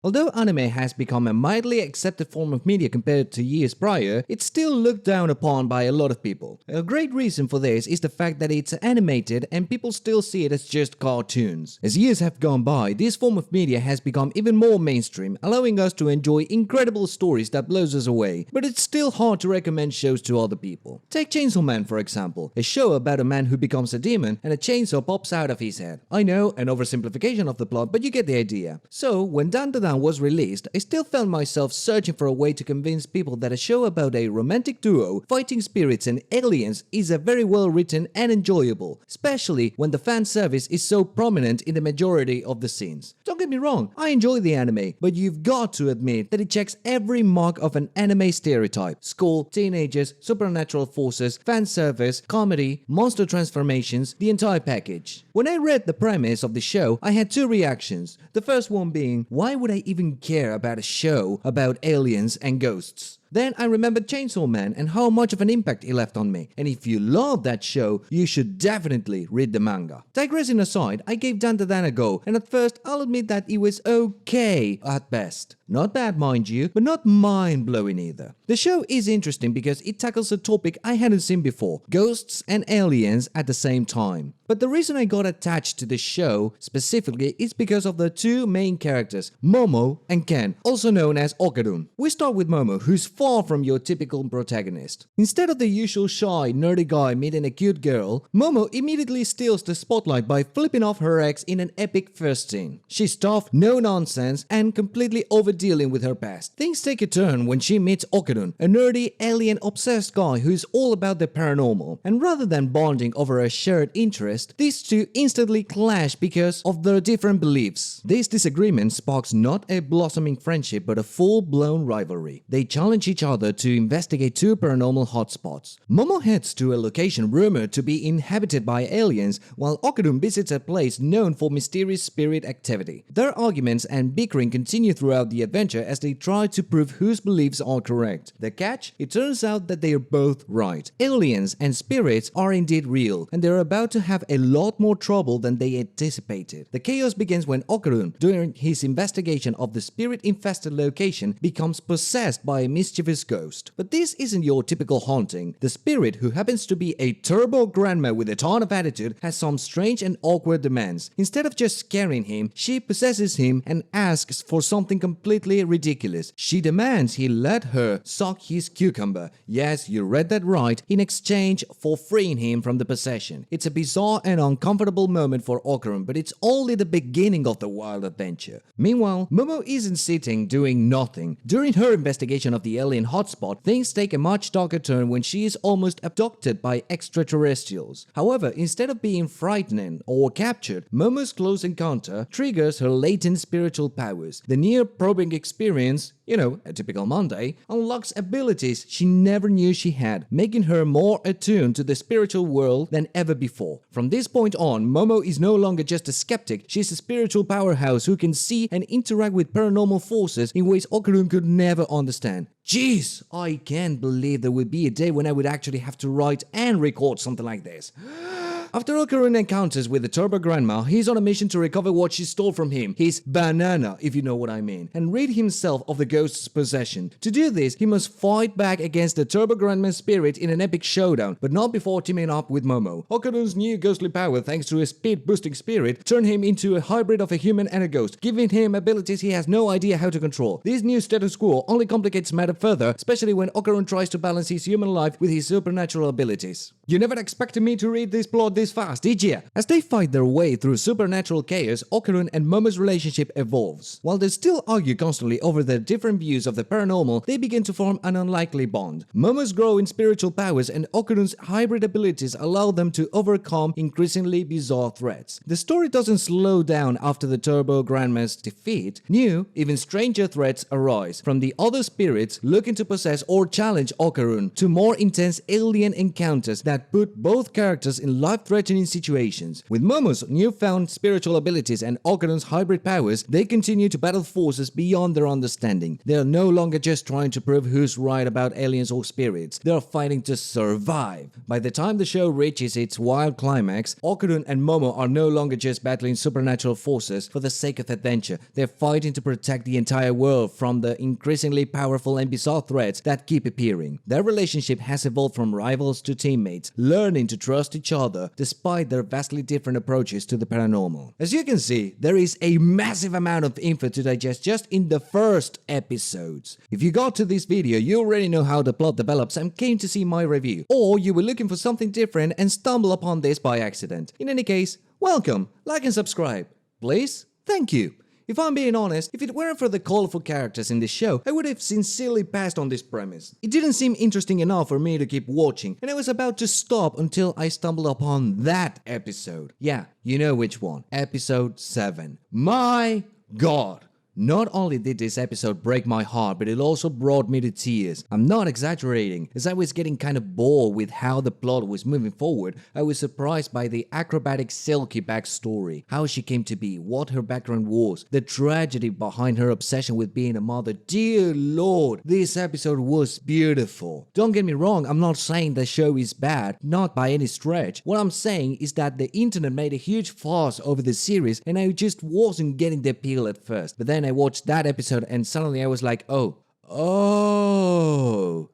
Although anime has become a mildly accepted form of media compared to years prior, it's still looked down upon by a lot of people. A great reason for this is the fact that it's animated and people still see it as just cartoons. As years have gone by, this form of media has become even more mainstream, allowing us to enjoy incredible stories that blows us away, but it's still hard to recommend shows to other people. Take Chainsaw Man for example, a show about a man who becomes a demon and a chainsaw pops out of his head. I know, an oversimplification of the plot, but you get the idea. So, when Dandadan was released, I still found myself searching for a way to convince people that a show about a romantic duo fighting spirits and aliens is a very well written and enjoyable, especially when the fan service is so prominent in the majority of the scenes. Don't get me wrong, I enjoy the anime, but you've got to admit that it checks every mark of an anime stereotype: school, teenagers, supernatural forces, fan service, comedy, monster transformations, the entire package. When I read the premise of the show, I had two reactions. The first one being, why would I even care about a show about aliens and ghosts? Then I remembered Chainsaw Man and how much of an impact he left on me. And if you love that show, you should definitely read the manga. Digressing aside, I gave Dandadan a go, and at first I'll admit that it was okay at best. Not bad, mind you, but not mind-blowing either. The show is interesting because it tackles a topic I hadn't seen before: ghosts and aliens at the same time. But the reason I got attached to the show specifically is because of the two main characters, Momo and Ken, also known as Okarun. We start with Momo, who's far from your typical protagonist. Instead of the usual shy, nerdy guy meeting a cute girl, Momo immediately steals the spotlight by flipping off her ex in an epic first scene. She's tough, no nonsense, and completely over-dealing with her past. Things take a turn when she meets Okarun, a nerdy, alien-obsessed guy who's all about the paranormal. And rather than bonding over a shared interest, these two instantly clash because of their different beliefs. This disagreement sparks not a blossoming friendship but a full-blown rivalry. They challenge each other to investigate two paranormal hotspots. Momo heads to a location rumored to be inhabited by aliens, while Okarun visits a place known for mysterious spirit activity. Their arguments and bickering continue throughout the adventure as they try to prove whose beliefs are correct. The catch? It turns out that they are both right. Aliens and spirits are indeed real, and they're about to have a lot more trouble than they anticipated. The chaos begins when Okarun, during his investigation of the spirit-infested location, becomes possessed by a mischievous ghost. But this isn't your typical haunting. The spirit, who happens to be a turbo grandma with a ton of attitude, has some strange and awkward demands. Instead of just scaring him, she possesses him and asks for something completely ridiculous. She demands he let her suck his cucumber. Yes, you read that right, in exchange for freeing him from the possession. It's a bizarre and uncomfortable moment for Okarun, but it's only the beginning of the wild adventure. Meanwhile, Momo isn't sitting doing nothing. During her investigation of the alien hotspot, things take a much darker turn when she is almost abducted by extraterrestrials. However, instead of being frightened or captured, Momo's close encounter triggers her latent spiritual powers. The near probing experience, a typical Monday, unlocks abilities she never knew she had, making her more attuned to the spiritual world than ever before. From this point on, Momo is no longer just a skeptic, she's a spiritual powerhouse who can see and interact with paranormal forces in ways Okarun could never understand. Jeez, I can't believe there would be a day when I would actually have to write and record something like this. After Okarun encounters with the Turbo Grandma, he's on a mission to recover what she stole from him, his banana, if you know what I mean, and rid himself of the ghost's possession. To do this, he must fight back against the Turbo Grandma's spirit in an epic showdown, but not before teaming up with Momo. Okarun's new ghostly power, thanks to his speed-boosting spirit, turn him into a hybrid of a human and a ghost, giving him abilities he has no idea how to control. This new status quo only complicates matter further, especially when Okarun tries to balance his human life with his supernatural abilities. You never expected me to read this plot this fast, did ya? As they fight their way through supernatural chaos, Okarun and Momo's relationship evolves. While they still argue constantly over their different views of the paranormal, they begin to form an unlikely bond. Momo's growing spiritual powers and Okarun's hybrid abilities allow them to overcome increasingly bizarre threats. The story doesn't slow down after the Turbo Grandma's defeat. New, even stranger threats arise, from the other spirits looking to possess or challenge Okarun, to more intense alien encounters that put both characters in life-threatening life-threatening situations. With Momo's newfound spiritual abilities and Okarun's hybrid powers, they continue to battle forces beyond their understanding. They are no longer just trying to prove who's right about aliens or spirits. They are fighting to survive. By the time the show reaches its wild climax, Okarun and Momo are no longer just battling supernatural forces for the sake of adventure. They're fighting to protect the entire world from the increasingly powerful and bizarre threats that keep appearing. Their relationship has evolved from rivals to teammates, learning to trust each other despite their vastly different approaches to the paranormal. As you can see, there is a massive amount of info to digest just in the first episodes. If you got to this video, you already know how the plot develops and came to see my review, or you were looking for something different and stumbled upon this by accident. In any case, welcome, like and subscribe. Please? Thank you. If I'm being honest, if it weren't for the colorful characters in this show, I would have sincerely passed on this premise. It didn't seem interesting enough for me to keep watching, and I was about to stop until I stumbled upon that episode. Yeah, you know which one. Episode 7. My God! Not only did this episode break my heart, but it also brought me to tears. I'm not exaggerating. As I was getting kind of bored with how the plot was moving forward, I was surprised by the acrobatic Silky backstory, how she came to be, what her background was, the tragedy behind her obsession with being a mother. Dear Lord, this episode was beautiful. Don't get me wrong, I'm not saying the show is bad, not by any stretch. What I'm saying is that the internet made a huge fuss over the series and I just wasn't getting the appeal at first. But then I watched that episode and suddenly I was like, oh,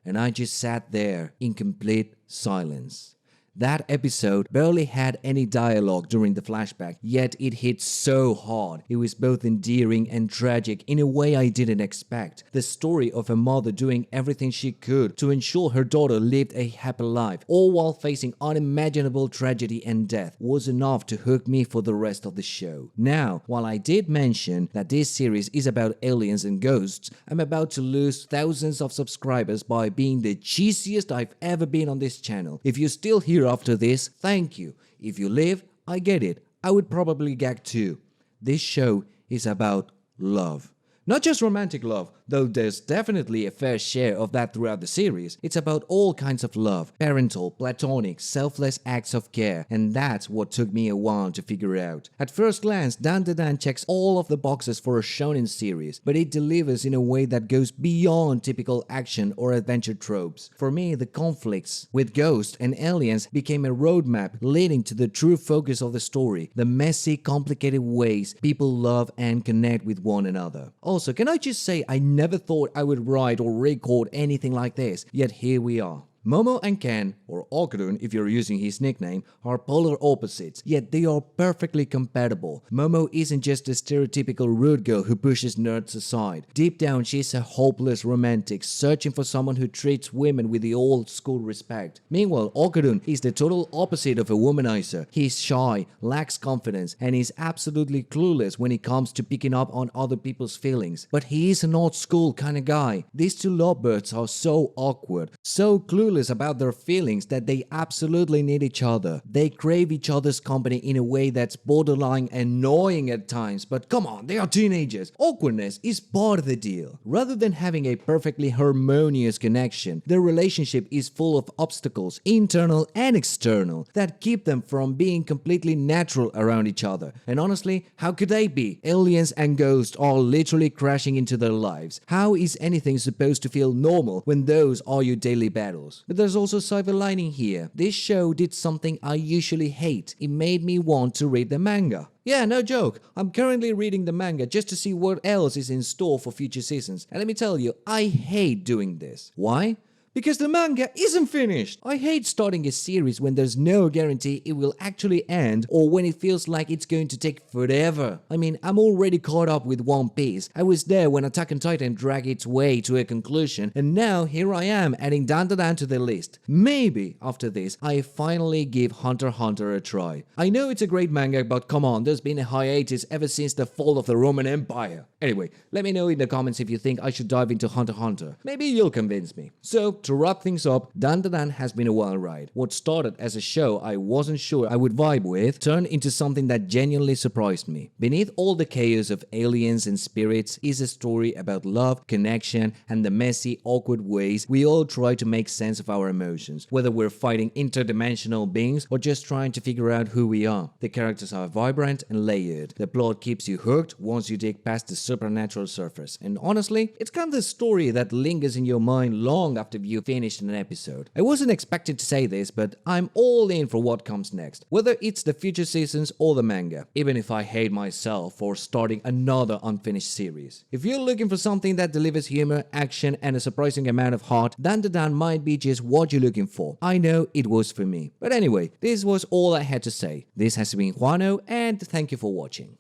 and I just sat there in complete silence. That episode barely had any dialogue during the flashback, yet it hit so hard. It was both endearing and tragic in a way I didn't expect. The story of a mother doing everything she could to ensure her daughter lived a happy life, all while facing unimaginable tragedy and death, was enough to hook me for the rest of the show. Now, while I did mention that this series is about aliens and ghosts, I'm about to lose thousands of subscribers by being the cheesiest I've ever been on this channel. If you're still here after this, thank you. If you live, I get it. I would probably gag too. This show is about love. Not just romantic love, though there's definitely a fair share of that throughout the series. It's about all kinds of love, parental, platonic, selfless acts of care, and that's what took me a while to figure out. At first glance, Dandadan checks all of the boxes for a shonen series, but it delivers in a way that goes beyond typical action or adventure tropes. For me, the conflicts with ghosts and aliens became a roadmap leading to the true focus of the story, the messy, complicated ways people love and connect with one another. Also, can I just say I never thought I would write or record anything like this, yet here we are. Momo and Ken, or Okarun if you're using his nickname, are polar opposites, yet they are perfectly compatible. Momo isn't just a stereotypical rude girl who pushes nerds aside. Deep down, she's a hopeless romantic, searching for someone who treats women with the old school respect. Meanwhile, Okarun is the total opposite of a womanizer. He's shy, lacks confidence, and is absolutely clueless when it comes to picking up on other people's feelings. But he is an old school kind of guy. These two lovebirds are so awkward, so clueless about their feelings that they absolutely need each other. They crave each other's company in a way that's borderline annoying at times, but come on, they are teenagers. Awkwardness is part of the deal. Rather than having a perfectly harmonious connection, their relationship is full of obstacles, internal and external, that keep them from being completely natural around each other. And honestly, how could they be? Aliens and ghosts are literally crashing into their lives. How is anything supposed to feel normal when those are your daily battles? But there's also a silver lining here. This show did something I usually hate. It made me want to read the manga. Yeah, no joke. I'm currently reading the manga just to see what else is in store for future seasons. And let me tell you, I hate doing this. Why? Because the manga isn't finished. I hate starting a series when there's no guarantee it will actually end or when it feels like it's going to take forever. I mean, I'm already caught up with One Piece. I was there when Attack on Titan dragged its way to a conclusion, and now here I am adding Dandadan to the list. Maybe after this, I finally give Hunter x Hunter a try. I know it's a great manga, but come on, there's been a hiatus ever since the fall of the Roman Empire. Anyway, let me know in the comments if you think I should dive into Hunter x Hunter. Maybe you'll convince me. So, to wrap things up, Dandadan has been a wild ride. What started as a show I wasn't sure I would vibe with turned into something that genuinely surprised me. Beneath all the chaos of aliens and spirits is a story about love, connection, and the messy, awkward ways we all try to make sense of our emotions, whether we're fighting interdimensional beings or just trying to figure out who we are. The characters are vibrant and layered. The plot keeps you hooked once you dig past the supernatural surface. And honestly, it's kind of the story that lingers in your mind long after you finished an episode. I wasn't expecting to say this, but I'm all in for what comes next, whether it's the future seasons or the manga, even if I hate myself for starting another unfinished series. If you're looking for something that delivers humor, action, and a surprising amount of heart, Dandadan might be just what you're looking for. I know it was for me. But anyway, this was all I had to say. This has been Juano, and thank you for watching.